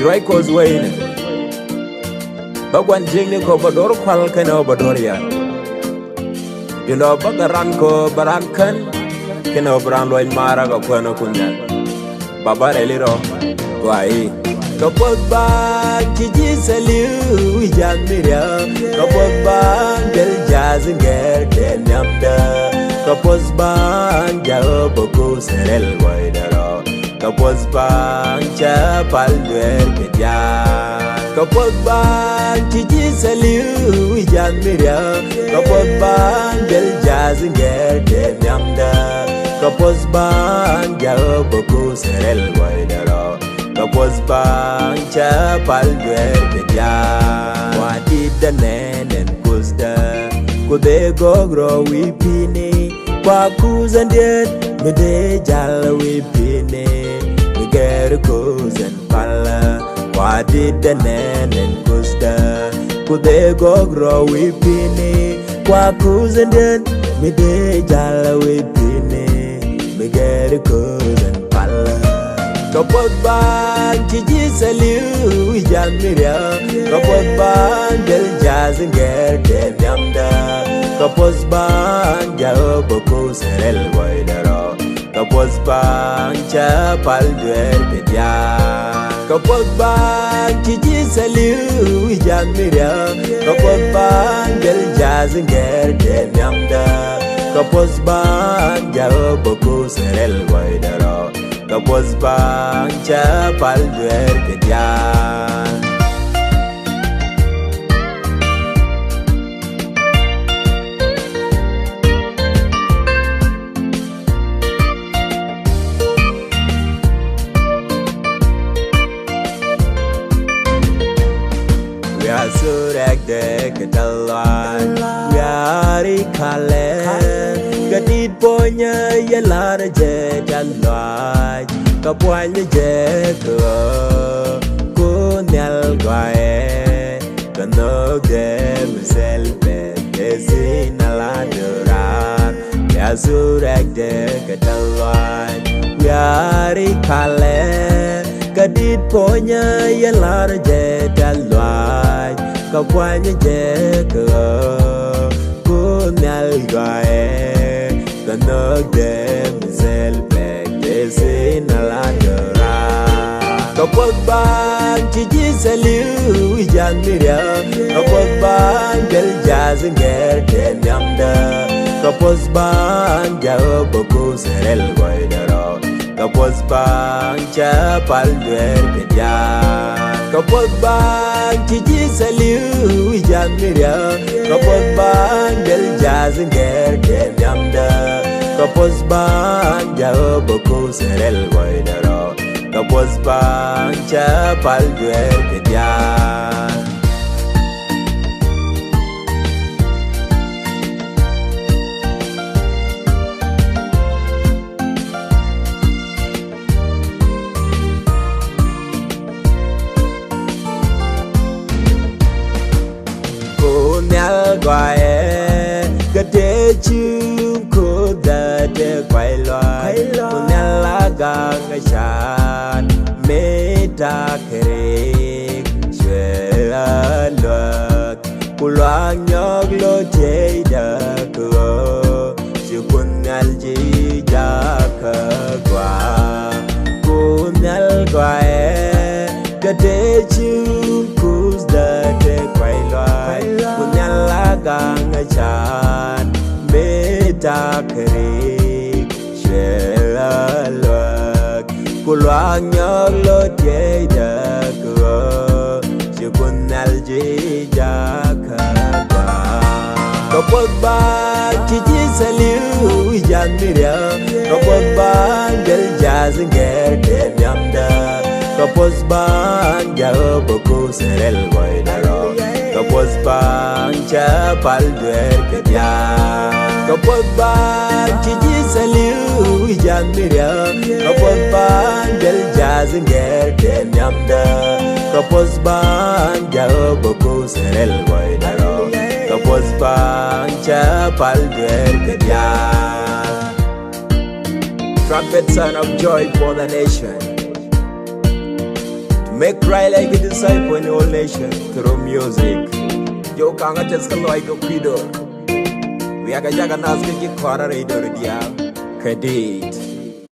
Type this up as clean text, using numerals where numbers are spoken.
Try cause wayne bagwan jingni ko bador kwal kano bador ya you know bagaran ko baran kan kano bran loy mara ko kono kunya baba eliro wai kapag ba kiji saliu jamiria kapag ba del jazinger kenyamda kapag ba jabo ko serel waidaro kapag ba chapal duer keja kapag ba kiji saliu jamiria kapag ba del jazinger kenyamda kapag ba jabo ko serel waidaro kapos bang chapal duer keja wadi danen kusta kude gogro wipini kwa kuzandet mede jal wipini miger kuzan pala wadi danen kusta kude gogro wipini kwa kuzandet mede jal wipini miger kuzan pala kapag ba kiji saliu jamiria kapag ba del jazinger kenyamda kapag ba jabo ko serel waidaro kapag ba chapal duer keja kapag ba kiji saliu jamiria kapag ba del jazinger kenyamda kapag ba jabo ko serel waidaro kapos bang chapal duer keja we are surek de kedalan we are ikale gadit ponya yalara je dalwaj kapwanya je ko nyal gae kano de selbe ezina la duran ya surek de kadalwaj yari kale gadit ponya yalara je dalwaj kapwanya je ko nyal gae kano de selbe ezina la duran kapag ba kiji saliu jamiria kapag ba del jazinger kenyamda kapag ba jabo ko serel waidaro kapag ba chapal duer keja kapag ba kiji saliu jamiria kapag ba del jazinger kenyamda kapag ba jabo ko serel waidaro kapag ba chapal duer keja kunyal gae gade chung ko da de kwai loa kunyal aga ngashan meta kere shela lok kulwang nyog lo jeda ko si kunyal ji ja ka gwa kunyal gae gade chung ko da de kwai loa kunyal aga ngashan meta kere shela lok kulwang nyog lo jeda ko si kunyal ji ja ka gwa kapag ba kiji saliu jamiria kapag ba del jazinger kenyamda kapag ba jabo ko serel waidaro kapag ba chapal duer keja kapag ba kiji saliu jamiria kapag ba del jazinger kenyamda kapag ba jabo ko serel waidaro kapag ba chapal duer keja trumpet son of joy for the nation Make cry like a disciple in all nation through music. Yo kanga teska like a quido. We are gajaga naske ki kora radio dia. Credit.